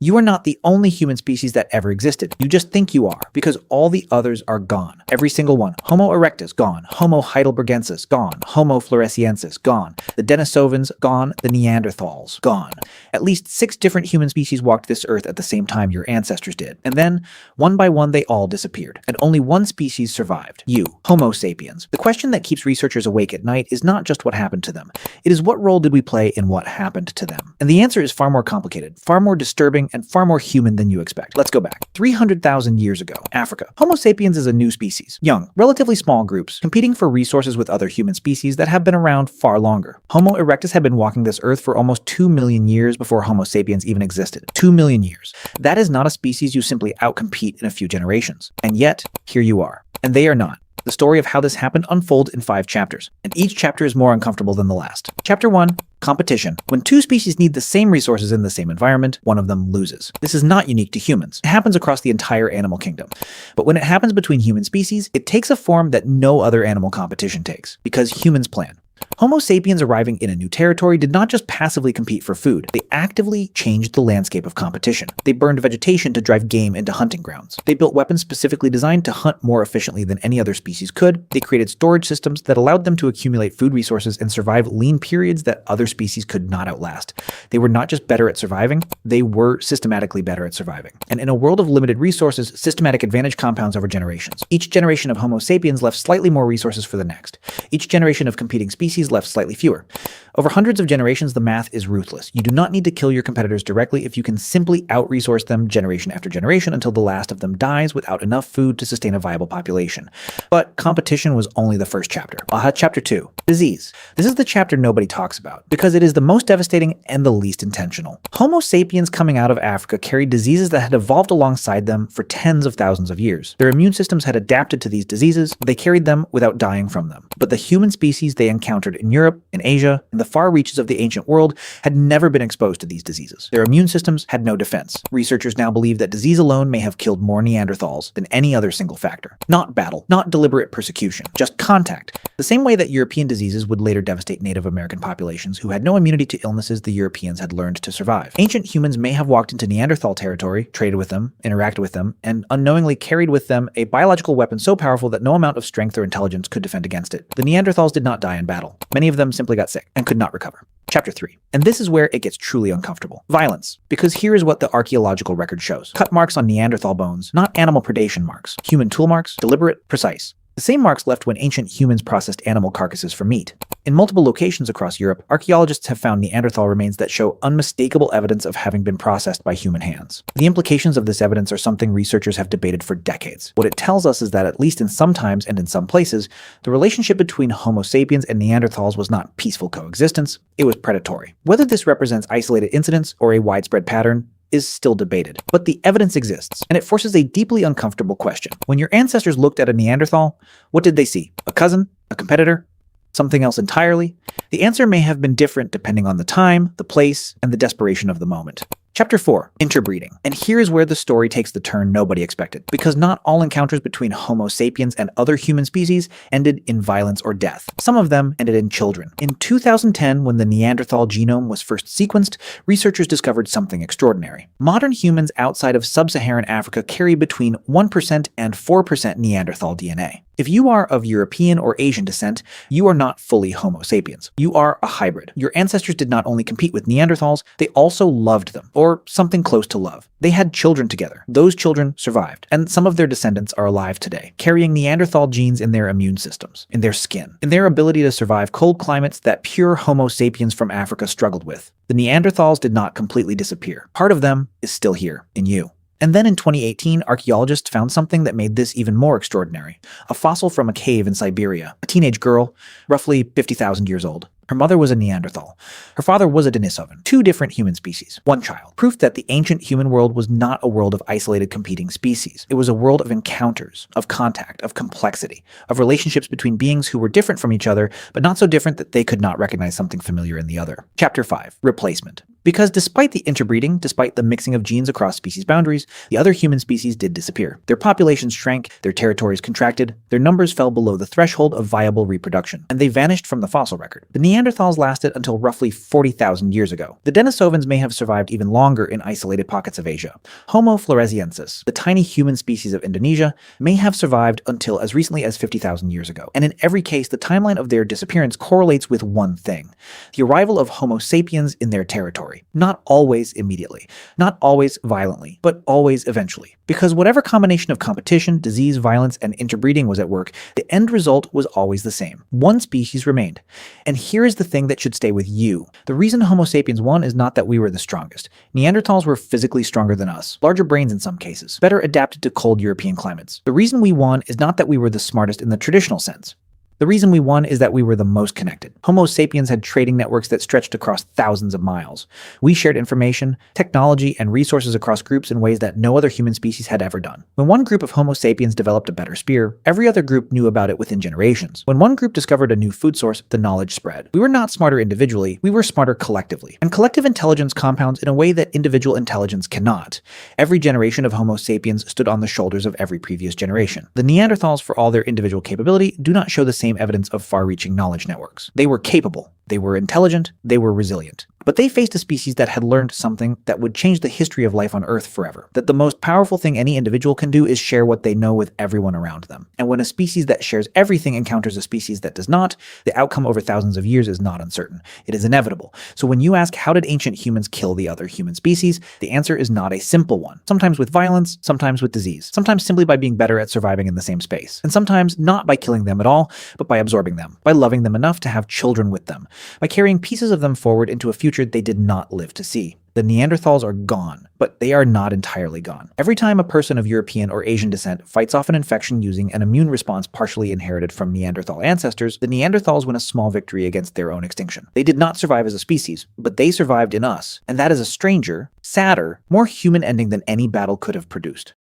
You are not the only human species that ever existed. You just think you are, because all the others are gone. Every single one. Homo erectus, gone. Homo heidelbergensis, gone. Homo floresiensis, gone. The Denisovans, gone. The Neanderthals, gone. At least 6 different human species walked this earth at the same time your ancestors did. And then, one by one, they all disappeared. And only one species survived. You, Homo sapiens. The question that keeps researchers awake at night is not just what happened to them. It is what role did we play in what happened to them? And the answer is far more complicated, far more disturbing, and far more human than you expect. Let's go back. 300,000 years ago, Africa. Homo sapiens is a new species. Young, relatively small groups, competing for resources with other human species that have been around far longer. Homo erectus had been walking this earth for almost 2 million years before Homo sapiens even existed. 2 million years. That is not a species you simply outcompete in a few generations. And yet, here you are. And they are not. The story of how this happened unfolds in 5 chapters, and each chapter is more uncomfortable than the last. Chapter 1. Competition. When 2 species need the same resources in the same environment, one of them loses. This is not unique to humans. It happens across the entire animal kingdom. But when it happens between human species, it takes a form that no other animal competition takes, because humans plan. Homo sapiens arriving in a new territory did not just passively compete for food. They actively changed the landscape of competition. They burned vegetation to drive game into hunting grounds. They built weapons specifically designed to hunt more efficiently than any other species could. They created storage systems that allowed them to accumulate food resources and survive lean periods that other species could not outlast. They were not just better at surviving, they were systematically better at surviving. And in a world of limited resources, systematic advantage compounds over generations. Each generation of Homo sapiens left slightly more resources for the next. Each generation of competing species left slightly fewer. Over hundreds of generations, the math is ruthless. You do not need to kill your competitors directly if you can simply out-resource them generation after generation until the last of them dies without enough food to sustain a viable population. But competition was only the first chapter. Chapter 2. Disease. This is the chapter nobody talks about, because it is the most devastating and the least intentional. Homo sapiens coming out of Africa carried diseases that had evolved alongside them for tens of thousands of years. Their immune systems had adapted to these diseases, they carried them without dying from them. But the human species they encountered in Europe, in Asia, in the far reaches of the ancient world had never been exposed to these diseases. Their immune systems had no defense. Researchers now believe that disease alone may have killed more Neanderthals than any other single factor. Not battle, not deliberate persecution, just contact. The same way that European diseases would later devastate Native American populations who had no immunity to illnesses the Europeans had learned to survive. Ancient humans may have walked into Neanderthal territory, traded with them, interacted with them, and unknowingly carried with them a biological weapon so powerful that no amount of strength or intelligence could defend against it. The Neanderthals did not die in battle. Many of them simply got sick and could not recover. Chapter 3. And this is where it gets truly uncomfortable. Violence. Because here is what the archaeological record shows. Cut marks on Neanderthal bones, not animal predation marks. Human tool marks, deliberate, precise. The same marks left when ancient humans processed animal carcasses for meat. In multiple locations across Europe, archaeologists have found Neanderthal remains that show unmistakable evidence of having been processed by human hands. The implications of this evidence are something researchers have debated for decades. What it tells us is that at least in some times and in some places, the relationship between Homo sapiens and Neanderthals was not peaceful coexistence, it was predatory. Whether this represents isolated incidents or a widespread pattern is still debated. But the evidence exists, and it forces a deeply uncomfortable question. When your ancestors looked at a Neanderthal, what did they see? A cousin? A competitor? Something else entirely? The answer may have been different depending on the time, the place, and the desperation of the moment. Chapter 4. Interbreeding. And here is where the story takes the turn nobody expected, because not all encounters between Homo sapiens and other human species ended in violence or death. Some of them ended in children. In 2010, when the Neanderthal genome was first sequenced, researchers discovered something extraordinary. Modern humans outside of sub-Saharan Africa carry between 1% and 4% Neanderthal DNA. If you are of European or Asian descent, you are not fully Homo sapiens. You are a hybrid. Your ancestors did not only compete with Neanderthals, they also loved them, or something close to love. They had children together. Those children survived, and some of their descendants are alive today, carrying Neanderthal genes in their immune systems, in their skin, in their ability to survive cold climates that pure Homo sapiens from Africa struggled with. The Neanderthals did not completely disappear. Part of them is still here, in you. And then in 2018, archaeologists found something that made this even more extraordinary. A fossil from a cave in Siberia. A teenage girl, roughly 50,000 years old. Her mother was a Neanderthal. Her father was a Denisovan. 2 different human species. 1 child. Proof that the ancient human world was not a world of isolated competing species. It was a world of encounters, of contact, of complexity, of relationships between beings who were different from each other, but not so different that they could not recognize something familiar in the other. Chapter 5. Replacement. Because despite the interbreeding, despite the mixing of genes across species boundaries, the other human species did disappear. Their populations shrank, their territories contracted, their numbers fell below the threshold of viable reproduction, and they vanished from the fossil record. The Neanderthals lasted until roughly 40,000 years ago. The Denisovans may have survived even longer in isolated pockets of Asia. Homo floresiensis, the tiny human species of Indonesia, may have survived until as recently as 50,000 years ago. And in every case, the timeline of their disappearance correlates with one thing: the arrival of Homo sapiens in their territory. Not always immediately, not always violently, but always eventually. Because whatever combination of competition, disease, violence, and interbreeding was at work, the end result was always the same. One species remained. And here is the thing that should stay with you. The reason Homo sapiens won is not that we were the strongest. Neanderthals were physically stronger than us, larger brains in some cases, better adapted to cold European climates. The reason we won is not that we were the smartest in the traditional sense. The reason we won is that we were the most connected. Homo sapiens had trading networks that stretched across thousands of miles. We shared information, technology, and resources across groups in ways that no other human species had ever done. When one group of Homo sapiens developed a better spear, every other group knew about it within generations. When one group discovered a new food source, the knowledge spread. We were not smarter individually, we were smarter collectively. And collective intelligence compounds in a way that individual intelligence cannot. Every generation of Homo sapiens stood on the shoulders of every previous generation. The Neanderthals, for all their individual capability, do not show the same evidence of far-reaching knowledge networks. They were capable, they were intelligent, they were resilient. But they faced a species that had learned something that would change the history of life on Earth forever. That the most powerful thing any individual can do is share what they know with everyone around them. And when a species that shares everything encounters a species that does not, the outcome over thousands of years is not uncertain. It is inevitable. So when you ask how did ancient humans kill the other human species, the answer is not a simple one. Sometimes with violence, sometimes with disease, sometimes simply by being better at surviving in the same space, and sometimes not by killing them at all, but by absorbing them, by loving them enough to have children with them, by carrying pieces of them forward into a future they did not live to see. The Neanderthals are gone, but they are not entirely gone. Every time a person of European or Asian descent fights off an infection using an immune response partially inherited from Neanderthal ancestors, the Neanderthals win a small victory against their own extinction. They did not survive as a species, but they survived in us, and that is a stranger, sadder, more human ending than any battle could have produced.